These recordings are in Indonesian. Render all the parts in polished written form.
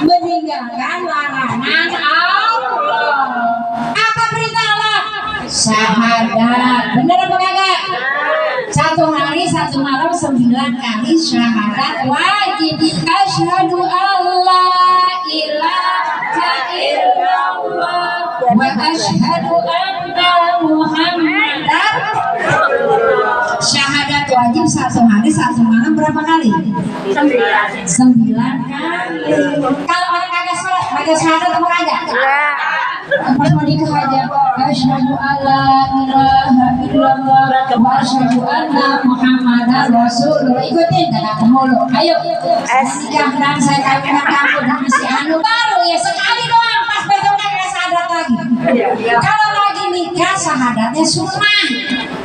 meninggalkan larangan Allah. Apa perintah Allah? Syahadat. Benar apa kagak? Satu hari satu malam 9 kali syahadat wajib. Asyhadu alla ilaha illallah wa asyhadu anna Muhammadar. Syahadat wajib satu hari satu malam berapa kali? 9 kali. Kalau orang kagak sholat, kagak syahadat apa kagak? Pas mau nikah aja, asyhadu alla ilaha illallah wa asyhadu anna Muhammadar Rasulullah. Ikutin dan aku mulu. Ayo, nikah dan saya kawinkan kamu dan si anu baru ya sekali doang. Pas besoknya kagak syahadat lagi. Kalau lagi nikah syahadatnya sunnah.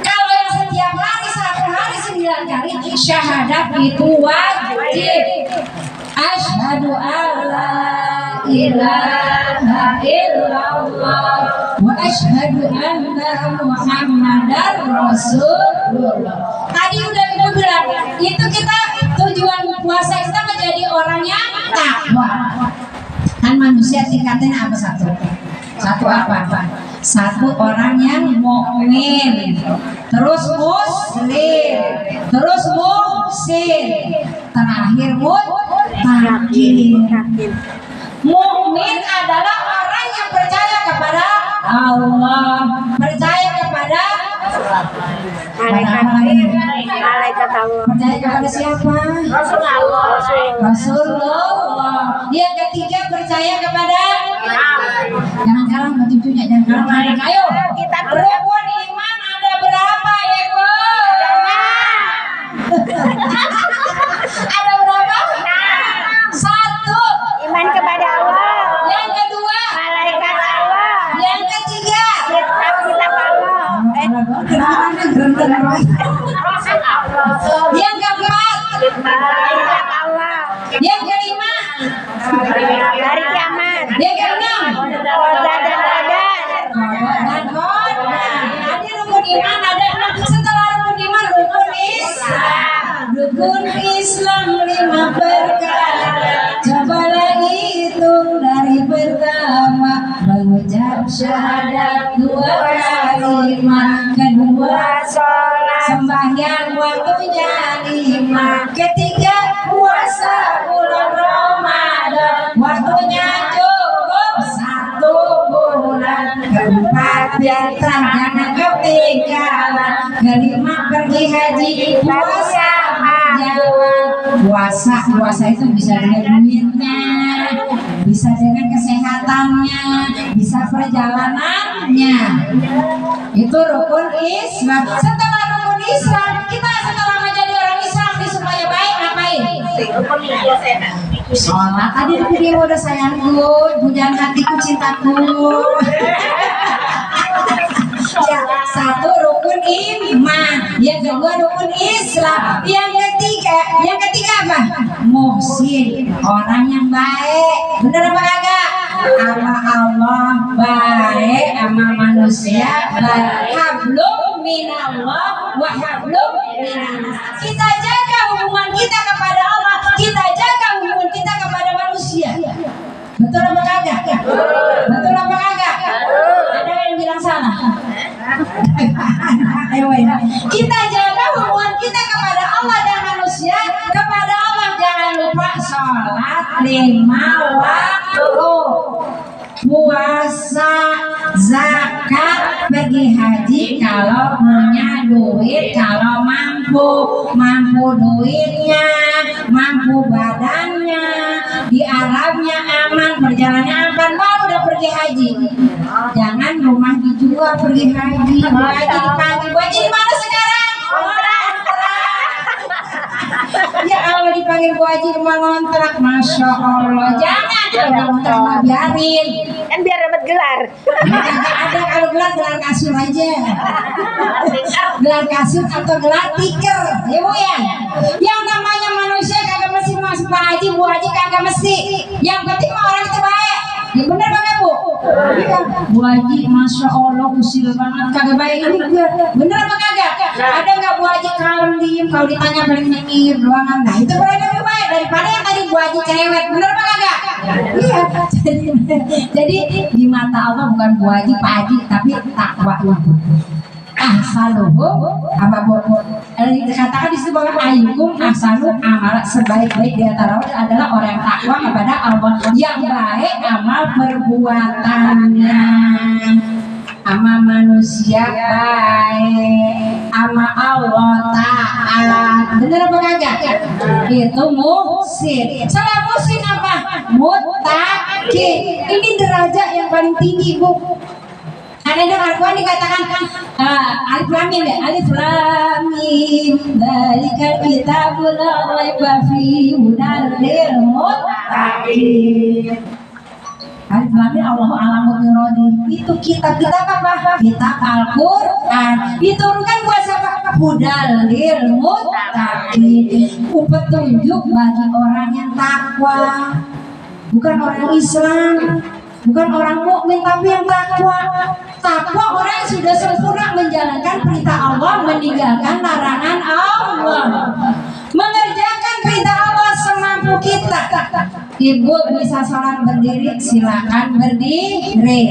Kalau yang setiap hari satu hari 9 kali syahadat itu wajib. Asyhadu alla ilaha illallah wa asyhadu anna Muhammadar Rasulullah. Tadi udah kita bilang, itu kita tujuan puasa kita menjadi orang yang takwa. Kan manusia tingkatnya apa satu? Satu apa? Satu orang yang mukmin, terus muslim, terus muhsin, terakhir muttaqin. Mukmin adalah orang yang percaya kepada Allah, percaya kepada malaikat Allah. Percaya kepada siapa? Rasulullah. Yang ketiga percaya kepada jangan kalah sama cucunya, jangan kalah sama adik. Ayo, kita rukun iman ada berapa ya, Bu? Ada berapa? 1. Iman kepada Allah. Yang kedua, Malaikat Allah. yang ketiga, Kitab Allah. yang keempat, Malaikat Allah. yang kelima, Hari kiamat. yang keenam, Qadar dan qadar. dan qadar. Tadi rukun iman ada 6. Setelah rukun iman rukun Islam. Rukun Islam 5 perkara. Cobalah hitung dari pertama, mengucap syahadat 2 kalimat, kedua Sholat. sembahyang waktunya 5, ketiga puasa bulan Ramadan waktunya cukup 1 bulan, keempat fitrah jangan ketinggalan, kelima pergi haji puasa jalan. Puasa itu bisa dengan duitnya, bisa dengan kesehatannya, bisa perjalanannya. Itu rukun Islam. Setelah rukun Islam, kita setelah menjadi orang Islam supaya baik ngapain? Sholat. Tadi dia udah sayangku, bujang hatiku, cintaku. Ya, 1 rukun iman, yang kedua rukun Islam, yang ketiga apa? Muhsin, orang yang baik. Bener apa kagak? Sama Allah baik, sama manusia baik. Hablum minallah wa hablum minannas. Kita jaga hubungan kita kepada Allah, kita jaga hubungan kita kepada manusia. Betul apa kagak? Betul apa kagak? Ada yang bilang salah? Ayo ya. Kita jaga hubungan kita kepada Allah dan manusia. Kepada Allah jangan lupa sholat 5 waktu, puasa, zakat, pergi haji kalau punya duit, kalau mampu duitnya, mampu badannya, di Arabnya aman, perjalanannya aman. Mau udah pergi haji, jangan rumah dijual pergi haji. Bu Haji dipanggil, Bu Haji di mana sekarang? Ya Allah, dipanggil Bu Haji rumah ngontrak, masya Allah. Jangan, kalau ngontrak mah biarin. Kan biar dapat gelar. Ya, ada kalau gelar kasur aja. Gelar kasur atau gelar tiker, ya Bu ya. Yang namanya manusia kagak mesti masuk Pak Haji, Bu Haji kagak mesti. Yang penting orang itu baik. Ya bener kagak Bu? Iya. Bu Haji, masya Allah usil banget, kagak baik ini gue. Bener apa kagak? Ada nggak Bu Haji kalem diem, kalau ditanya paling nyengir doang? Nah itu berarti lebih baik daripada yang tadi Bu Haji cerewet. Bener apa kagak? Jadi di mata Allah bukan Bu Haji, Pak Haji, tapi takwa itu. Ahsanuhu apa bu? Dikatakan di situ bahwa ayyukum ahsanu amal, sebaik-baik di antara adalah orang yang takwa kepada Allah, yang baik amal perbuatannya. Ama manusia baik, ama Allah taat. Bener apa kagak? Itu muhsin. Salah muhsin apa? Muttaqi. Ini derajat yang paling tinggi, Bu. Ada yang Al-Quran dikatakan alif lam mim, alif lam mim, dzalikal kitabul la raiba fihi hudal lil muttaqin. Alif lam mim Allahu a'lamu birodi. Itu kitab apa? Kitab Al-Qur'an. Diturunkan buat siapa? Hudal lil muttaqin. Petunjuk bagi orang yang takwa. Bukan orang Islam, bukan orang mukmin, tapi yang takwa. Takwa orang yang sudah sempurna menjalankan perintah Allah, meninggalkan larangan Allah, mengerjakan perintah Allah semampu kita. Ibu bisa sholat berdiri, silakan berdiri.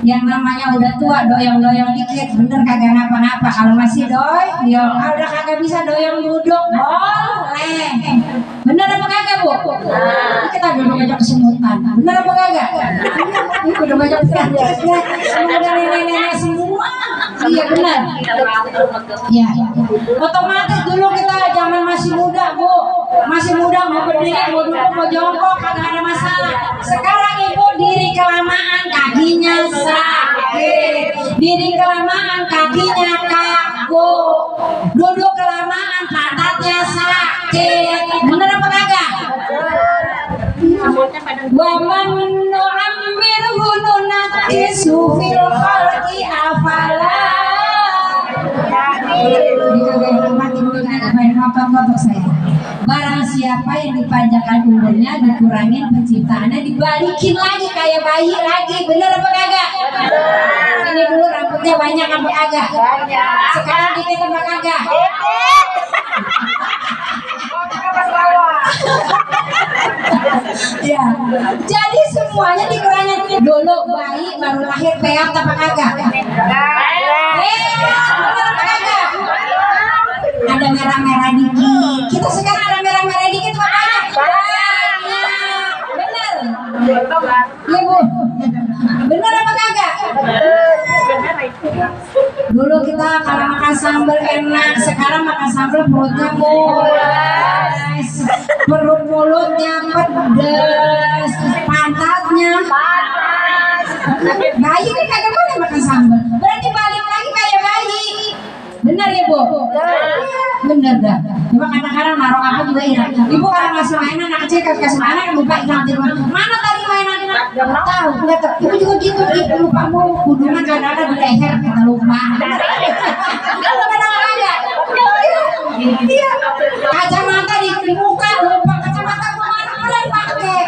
Yang namanya udah tua, doyong-doyong dikit, bener kagak ngapa-ngapa. Kalau masih doyong, udah kagak bisa doyong duduk, boleh. Bener apa kagak, Bu? Kita udah banyak kesemutan. Bener apa kagak? Udah banyak kesemutan. Udah nenek-nenek semua. Iya benar. Iya. Otomatis dulu kita zaman masih muda, Bu. Masih muda mau berdiri, mau duduk, mau jongkok, kagak ada masalah. Sekarang ibu diri kelamaan kakinya sakit, diri kelamaan kakinya kaku, duduk kelamaan pantatnya sakit. Bener apa kagak? Wa man nu'ammirhu nunaqqisu fil khalqi afala. Barang siapa yang dipanjangkan umurnya, dikurangin penciptaannya, dibalikin lagi kayak bayi lagi. Bener apa kagak? Ini dulu rambutnya banyak apa kagak? Sekarang dikit apa kagak? Ya, jadi semuanya dikurangin. Dulu bayi baru lahir peot apa kagak? Bener apa kagak? Ada merah-merah dikit. Kita sekarang ada merah-merah dikit apa kagak? Banyak. Bener. Iya, Bu. Bener apa kagak? Dulu kita kalau makan sambal enak, sekarang makan sambal perutnya mules, perut mulutnya pedas, pantatnya panas. Bayi kan kagak boleh makan sambal, berarti balik lagi kayak bayi. Benar ya, Bu? Bener dah. Coba kadang-kadang naruh apa juga hilang. Ibu kalau ngasih mainan anak kecil kasih mainan lupa hilang di rumah. Mana tadi mainannya? Gak tahu. Ibu juga gitu. Ibu lupa mau hubungan kadang-kadang di leher kita lupa. Kadang-kadang ada. Iya. Kacamata di muka lupa, kacamata kemana mulai pakai,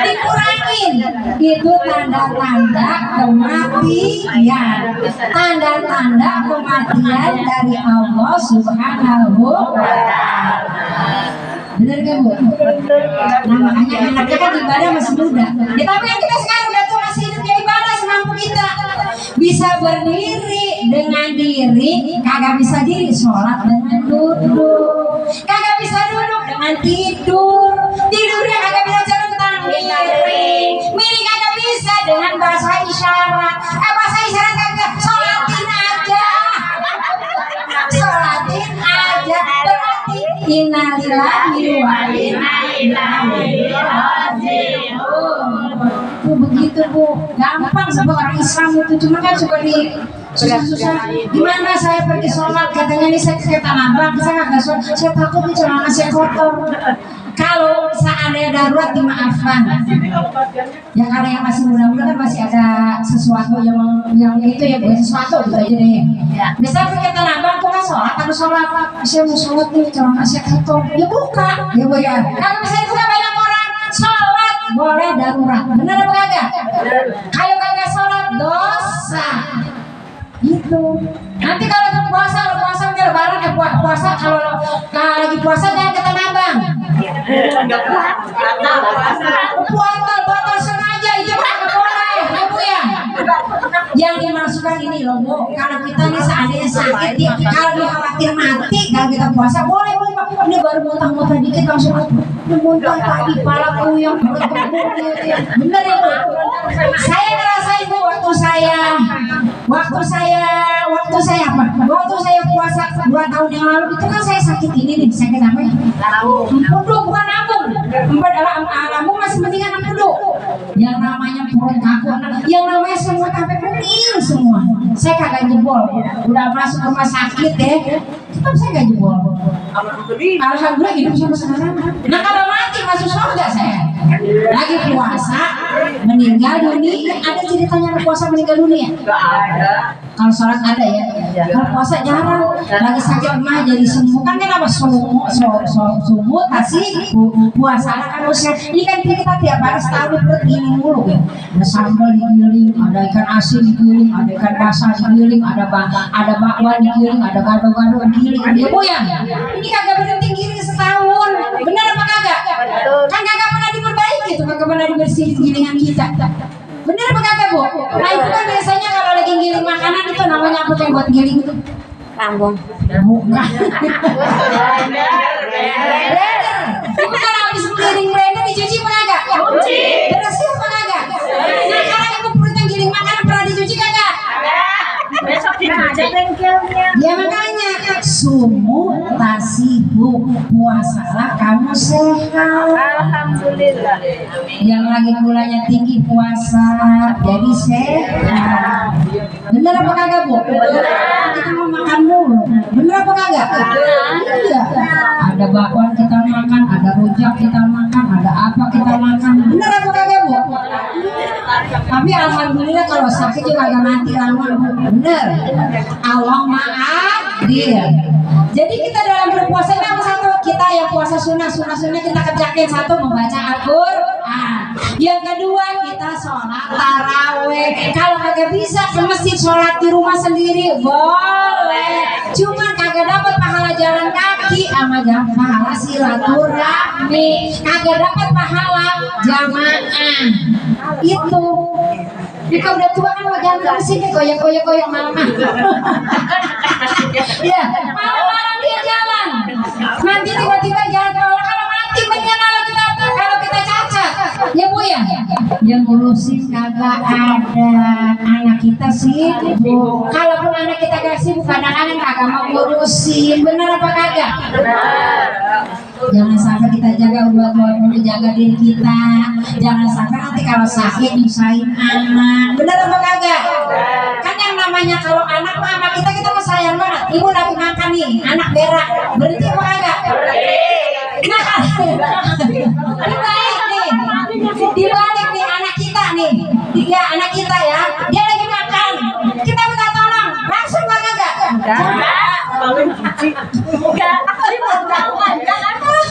dikurangin. Itu tanda-tanda kematian. Tanda-tanda kematian dari Allah Subhanahu wa Ta'ala. Bener gak, Bu? Nah makanya anaknya kan ibadah masih muda. Ya, tapi yang kita sekarang udah tuh masih hidup ya ibadah semampu kita. Bisa berdiri dengan diri, kagak bisa diri. Sholat dengan duduk, kagak bisa duduk dengan tidur. Tidurnya kagak bisa jalan tangan miring. Miring kagak bisa dengan bahasa isyarat. Bahasa isyarat kagak. Sholatin aja. Sholatin aja. Berarti innalillahi wa inna ilaihi raji'un. Begitu, Bu. Gampang sebab orang Islam itu, cuma kan suka di susah-susah. Gimana saya pergi sholat, katanya nih saya ke Tanah Abang, saya nggak sholat, saya takut nih celana saya kotor. Kalau seandainya darurat dimaafkan. Ya karena yang masih muda-muda kan masih ada sesuatu yang itu ya, bukan sesuatu gitu aja deh. Misalnya pergi ke Tanah Abang tuh kan sholat, harus sholat. Saya mau sholat nih celana saya kotor, ya buka, ya Bu ya. Kalau misalnya buka banyak orang sholat boleh darurat, benar apa kagak? Kalau kagak sholat dosa. Gitu. Nanti kalau puasa lebaran ya puasa kalau lagi puasa jangan ke Tanah Abang. Enggak puasa. Puasa sengaja Kalau kita puasa boleh Bu. Ini baru muntah-muntah dikit langsung ini muntah tadi palaku yang bener ya Bu. Saya ngerasain Bu waktu saya puasa 2 tahun yang lalu itu kan saya sakit ini nih, sakit apa ya? Empedu, bukan lambung. Lambung masih mendingan empedu. Yang namanya perut kaku, yang namanya semua sampai kuning semua. Saya kagak jebol. Udah masuk rumah sakit deh, tetap saya gak jebol. Alhamdulillah hidup sampai sekarang. Nah kalau mati masuk surga saya. Lagi puasa meninggal dunia, ada ceritanya puasa meninggal dunia? Gak ada. Kalau sholat ada ya. Kalau puasa jarang. Lagi sakit mah jadi sembuh kan kenapa sumut kasih puasa kan usia. Ini kan kita tiap hari selalu perut gini mulu ya. Ada sambal digiling, ada ikan asin digiling, ada ikan basah digiling, ada bakwan digiling, ada gado-gado digiling. Ya Bu ya. Ini kagak berhenti giling setahun. Benar apa kagak? Kan kagak pernah diperbaiki itu, kagak pernah dibersihin gilingan kita. Bener apa kagak Bu? Nah itu kan biasanya kalau lagi giling makanan itu namanya apa yang buat giling itu? Lambung. Bukan. Itu kan habis giling blender dicuci apa kagak? Cuci. Bersih apa kagak? Nah sekarang ibu perut yang giling makanan pernah dicuci kagak? Besok dicuci bengkelnya. Ya makanya sumut tasibu puasalah kamu sehat. Alhamdulillah. Yang lagi gulanya tinggi puasa jadi sehat. Bener apa kagak Bu? Kita mau makan mulu. Bener apa kagak? Iya. Ada bakwan kita makan, ada rujak kita makan, ada apa kita makan. Bener apa kagak Bu? Tapi alhamdulillah kalau sakit juga agak mati lama Bu. Bener. Allah adil. Jadi kita dalam berpuasa ini apa satu? Kita yang puasa sunnah kita kerjakan. Satu, membaca Al-Quran. Yang kedua, kita sholat taraweh. Kalau kagak bisa ke masjid sholat di rumah sendiri boleh. Cuma kagak dapat pahala jalan kaki sama pahala silaturahmi. Kagak dapat pahala jamaah. Itu. Jika udah tua kan jangan ke sini goyang mama. Ya, malam-malam dia jalan. Nanti tiba-tiba jalan kalau mati menyala kalau kita cacat. Ya Bu ya. Yang ngurusin kagak ada. Anak kita sibuk. Kalaupun anak kita gak sibuk, kadang-kadang kagak mau ngurusin. Bener apa kagak? Benar. Jangan sampai kita jaga jaga diri kita. Jangan sampai nanti kalau sakit nyusahin anak. Bener apa kagak? Kan yang namanya kalau anak mama kita mah sayang banget. Ibu lagi makan nih, anak berak. Berhenti apa kagak? Nah, dibalik nih anak kita nih. Ya anak kita ya. Dia lagi makan. Kita minta tolong. Langsung kagak? Enggak. Enggak.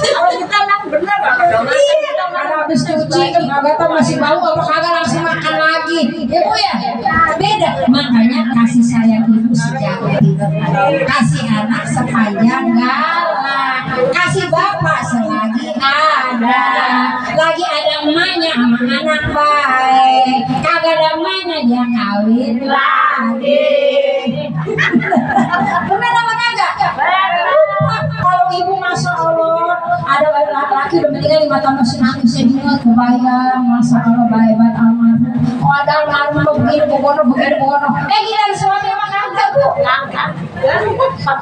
Kalau kita bener kalau habis cuci kagak tahu masih bau apa kagak langsung makan lagi. Ya Bu ya. Beda. Makanya kasih sayang ibu sejati. Kasih anak sepanjang jalan. Kasih bapak selagi ada. Lagi ada emaknya sama anak baik. Kagak ada emaknya dia kawin lagi. Benar apa kagak? Kalau ibu masya Allah ada laki-laki udah meninggal 5 tahun masih nangis saya bingung kebayang masya Allah baik banget amat. Oh ada almarhum begini begono. Gila suami emang kagak Bu.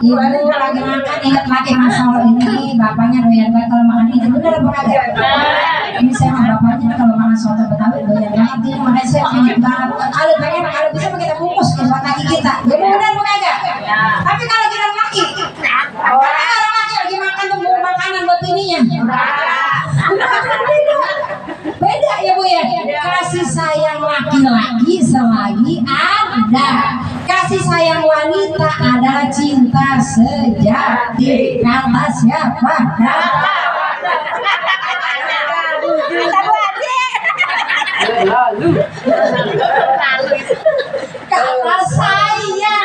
Ibu lagi makan ingat lagi masya Allah ini bapaknya doyan banget kalau makan ini. Bener apa kagak? Ini saya sama bapaknya kalau makan soto Betawi doyan banget ini makanya saya ingat banget. Kalau bisa kita bungkus ke buat kaki kita. Jadi bener apa kagak? Tapi kalau kita laki orang laki lagi makan tuh makanan buat bininya. Beda ya Bu ya. Kasih sayang laki-laki selagi ada. Kasih sayang wanita adalah cinta sejati. Kata siapa? Kata saya.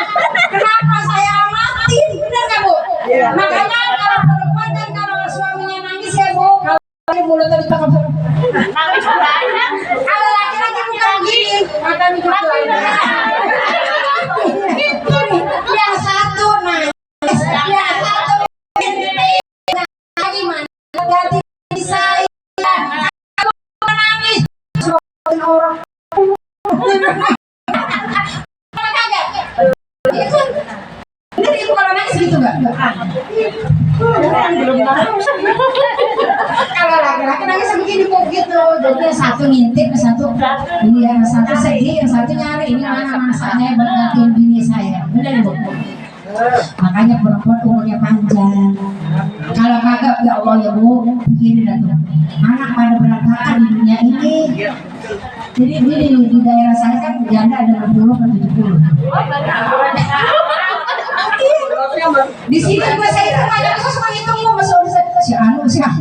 Kenapa saya amatin? Benar nggak Bu? Makanya kalau perempuan kan kalau suaminya nangis ya Bu, kalau mulutnya di tengah. Kalau laki-laki bukan gini, makan itu yang satu nangis, yang satu orang. Kagak. Ini ibu kalau nangis gitu nggak? Kalau laki-laki nangis begini kok gitu. Jadi yang satu ngintip, yang satu sedih, yang satu nyari ini mana masanya buat gantiin bini saya. Benar ibu? Makanya perempuan umurnya panjang. Kalau kagak ya Allah ya bu, begini dah tuh. Anak pada berantakan di dunia ini. Jadi di daerah saya kan janda ada 60 atau 70. Di sini juga saya itu banyak suka ngitung mau masuk si anu. Kagak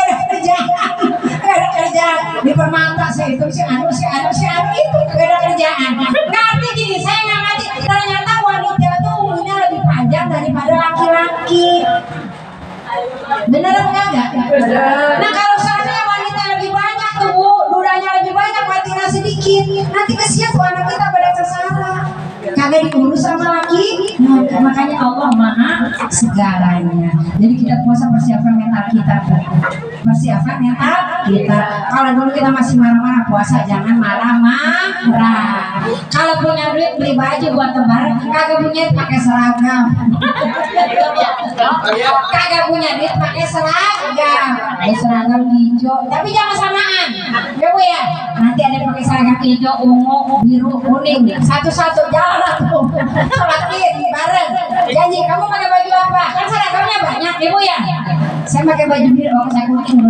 ada kerjaan, kagak ada kerjaan di permata saya itu si anu itu kagak ada kerjaan. Ngerti gini saya nggak ngerti. Ternyata wanita tuh umurnya lebih panjang daripada laki-laki. Bener apa enggak? Nah kalau seandainya wanita lebih banyak tuh bu, duranya lebih banyak, matinya sedikit, nanti kesian tuh anak kita pada sengsara. Kagak diurus sama laki, makanya Allah maha segalanya. Jadi kita puasa persiapan mental kita, persiapan mental kita. Kalau dulu kita masih marah-marah puasa, jangan marah-marah. Kalau punya duit beli baju buat lebaran, kagak punya duit pakai seragam. Kagak punya duit pakai seragam, seragam hijau, tapi jangan samaan, ya bu ya. Nanti ada pakai seragam hijau, ungu, biru, kuning, satu-satu jalan tuh, sholat id bareng. Janji kamu pakai baju apa? Kan seragamnya banyak, ya bu ya. Saya pakai baju biru, saya kuning,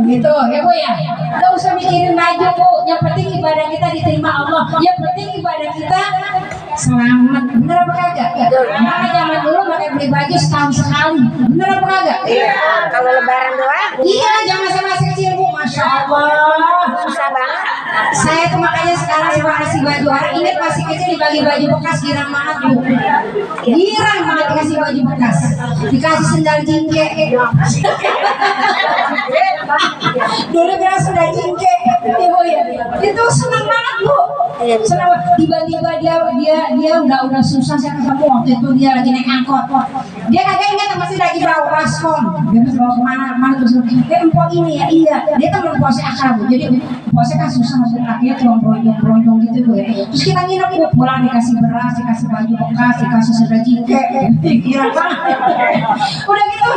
gitu, ya bu ya. Nggak usah mikirin baju bu. Yang penting ibadah kita diterima Allah. Yang penting ibadah kita selamat. Bener apa kagak? Karena zaman dulu pakai beli baju setahun sekali. Bener apa kagak? Iya. Kalau lebaran doang. Iya, jangan saya masih kecil bu, masya Allah. Susah banget. Saya tuh makanya sekarang suka kasih baju orang. Ingat masih kecil dibagi baju bekas, girang banget bu. Girang banget dikasih baju bekas. Dikasih sendal jingke. Dulu bilang sendal jingke, ibu ya. Itu senang banget bu. Senang banget. Tiba-tiba dia udah susah saya ketemu waktu itu dia lagi naik angkot. Dia kagak ingat masih lagi bawa baskom. Dia masih bawa kemana terus. Empok ini ya iya. Dia kan belum puasa akal bu. Jadi puasa kan susah masuk kakinya cuma bronjong gitu bu ya. Terus kita nginep bu, pulang dikasih beras, dikasih baju bekas, dikasih sendal jingke. Kira banget. Udah gitu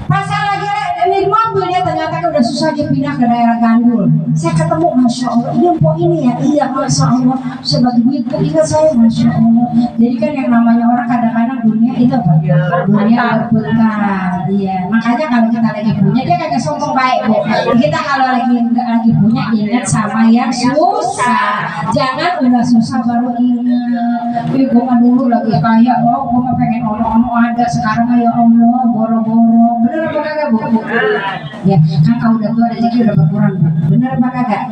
pasal lagi di mobil dia ternyata kan udah susah dia pindah ke daerah Gandul. Saya ketemu masya Allah ini empok ini ya iya masya Allah sebagai ibu ingat saya masya Allah. Jadi kan yang namanya orang kadang-kadang dunia itu apa? Dunia berputar. Iya. Makanya kalau kita lagi punya dia kagak sombong baik bu. Kita kalau nggak lagi punya ingat sama yang susah. Jangan udah susah baru ingat. Gue mah dulu lagi kaya, gue mah pengen ono ada sekarang ya Allah boro-boro. Bener apa kagak bu? Ya kan kalau udah tua rezeki udah berkurang bu. Bener apa kagak?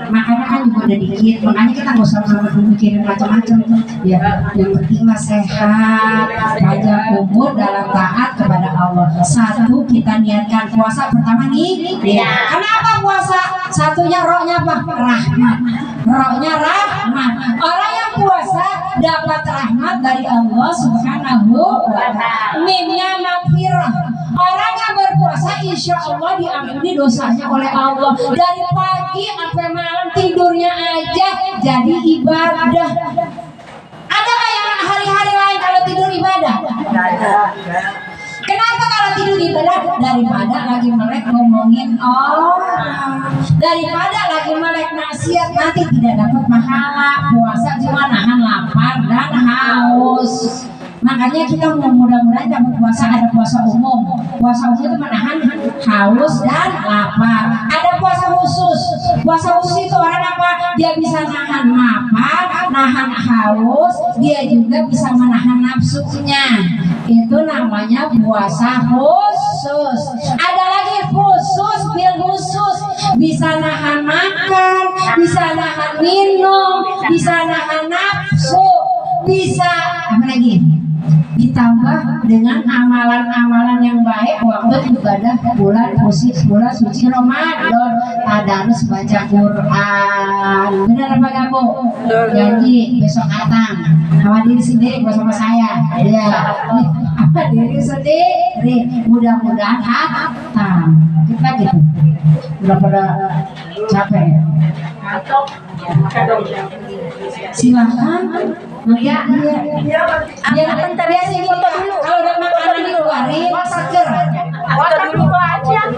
Makanya kan juga udah dikit. Makanya kita nggak usah mikirin macam-macam. Ya yang penting mah sehat, panjang umur dalam taat kepada Allah. Satu kita niatkan puasa pertama nih. Ya. Kenapa puasa? Satunya rohnya apa? Rahmat. Rohnya rahmat. Orang yang puasa dapat rahmat dari Allah Subhanahu wa Ta'ala. Mimnya magfirah. Orang yang berpuasa insya Allah diampuni dosanya oleh Allah. Dari pagi sampai malam tidurnya aja jadi ibadah. Ada kayak hari-hari lain kalau tidur ibadah? Kenapa kalau tidur ibadah? Daripada lagi melek ngomongin orang, daripada lagi melek maksiat nanti tidak dapat pahala. Puasa cuma nahan lapar dan haus. Makanya kita mudah-mudahan dapat puasa. Ada puasa umum. Puasa umum itu menahan haus dan lapar. Ada puasa khusus. Puasa khusus itu orang apa? Dia bisa nahan lapar, nahan haus, dia juga bisa menahan nafsunya. Itu namanya puasa khusus. Ada lagi khusus, bil khusus. Bisa nahan makan, bisa nahan minum, bisa nahan nafsu, bisa apa lagi? Ditambah dengan amalan-amalan yang baik waktu ibadah bulan suci Ramadan, tadarus baca Quran. Benar apa gak bu? Janji besok datang sama diri sendiri bukan sama saya. Ya, sama diri sendiri. Mudah-mudahan datang. Kita gitu. Udah pada capek. Silakan. Ya, biar biasa foto dulu. Kalau udah makanan dikeluarin, seger. Foto dulu aja.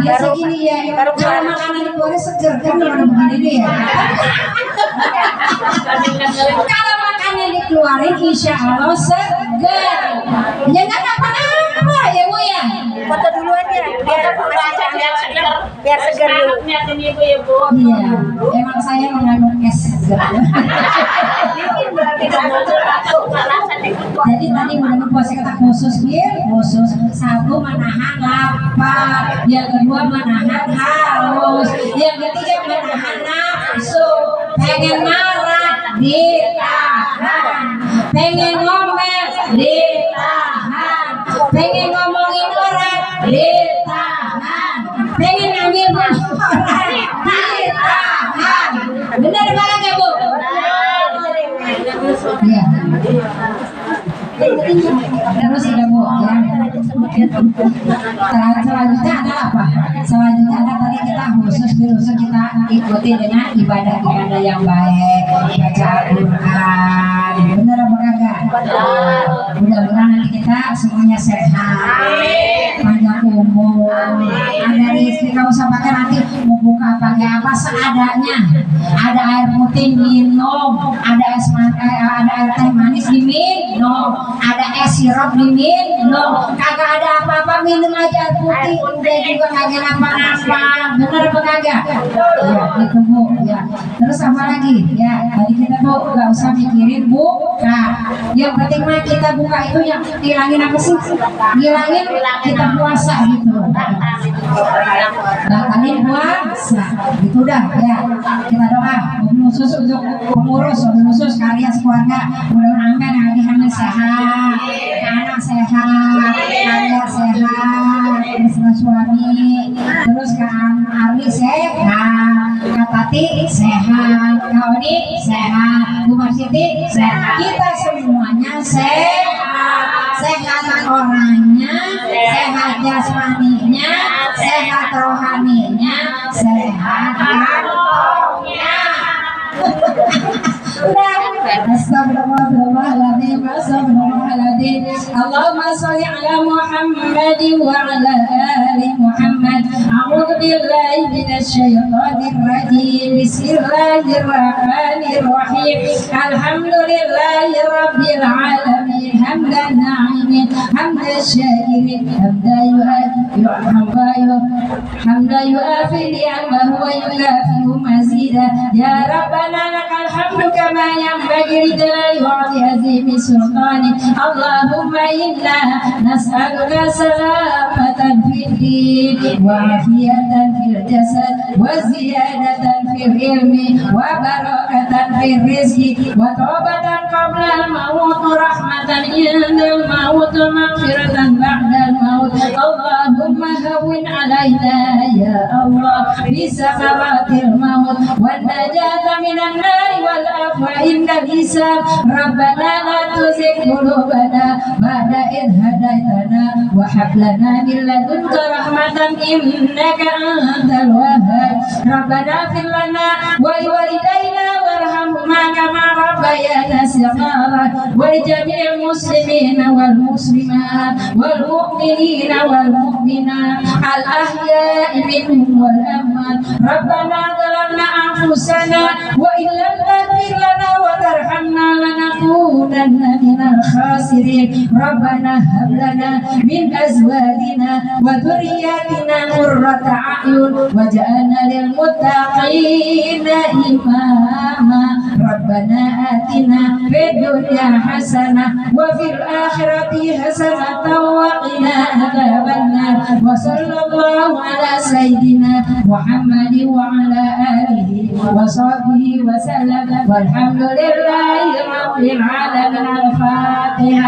Biasa gini ya, kalau makanan dikeluarin seger kan orang begini deh ya. Kalau makanan dikeluarin, insya Allah seger. Ya nggak apa-apa ya Bu ya. Foto dulu aja. Biar segar dulu. Iya, emang saya mengandung es seger. Jadi tadi bulan puasa kata khusus satu menahan lapar, yang kedua menahan haus, yang ketiga menahan nafsu, pengen marah ditahan, pengen ngomel ditahan, pengen ngomongin orang ditahan, pengen ngambil orang ditahan. Benar banget ya Bu? Iya. Terus ada Bu ya. Selanjutnya ada apa? Selanjutnya ada tadi kita khusus kita ikuti dengan ibadah-ibadah yang baik, baca Al-Quran. Benar apa kagak? Mudah-mudahan nanti kita semuanya sehat, panjang umur, ada rezeki. Kau usah pakai nanti mau buka pakai apa seadanya. Ada air putih minum, ada air teh manis diminum, ada es sirup diminum. Kagak ada apa-apa, minum aja air putih. Udah juga kagak apa-apa. Bener apa kagak? Ya itu Bu ya. Terus apa lagi ya? Tadi kita Bu nggak usah mikirin buka. Yang penting mah kita buka itu yang hilangin apa sih? Hilangin kita puasa gitu. Batalin puasa. Itu udah ya. Kita doa khusus untuk pengurus khusus kalian sekeluarga. Mudah-mudahan hari-hari sehat, anak sehat, ayah sehat, bersama suami, terus kan Arli sehat, Kak Tati sehat, Kak Oni sehat, Bu Marsiti sehat. Kita semuanya sehat, sehat orangnya, sehat jasmaninya, sehat rohaninya, sehat kantongnya. Astagfirullahaladzim, astagfirullahaladzim. Allahumma sholli ala Muhammad wa ala ali Muhammad. A'udzu billahi minasy syaithanir rajim. Bismillahirrahmanirrahim. Alhamdulillahi rabbil alamin. Hamdan na'imin, hamdan syakirin, hamdan yu'afi ni'amahu wa yukafi'u mazida. Ya Rabbana lakal hamdu kama yanbaghi lijalali wa'zi azimi sultani. Allahumma inna nas'aluka salamatan fid din wa afiyatan fil jasad wa ziyadatan fil ilmi wa barakatan fil rizqi wa taubatan qabla al-maut rahmatan indal maut wa maghfiratan ba'da al-maut. Allahumma hawwin alaina ya Allah bi sakaratil maut wan najata minan nari wal afwa indal hisab. Rabbana la tuzigh qulubana ba'da idh hadaitana wa hab lana min ladunka rahmatan innaka antal wahhab. Rabbana fir lana wa liwalidayna warhamhuma kama rabbayana shighara wa li jami'il muslimina wal muslimat wal mu'minina wal mu'minat al ahya'i minhum wal amwat. Rabbana zalamna anfusana wa in lam taghfir lana wa tarhamna lanakunanna minal khasirin. Rabbana hab lana min azwajina wa dhurriyyatina qurrata a'yun waj'alna lil muttaqina imama. Rabbana atina fid dunya hasanah wa fil akhirati hasanatan wa qina adzabannar. Wa sallallahu ala sayyidina Muhammadin wa ala alihi wa sahbihi wa sallam. Walhamdulillahi rabbil alamin. Al-Fatihah.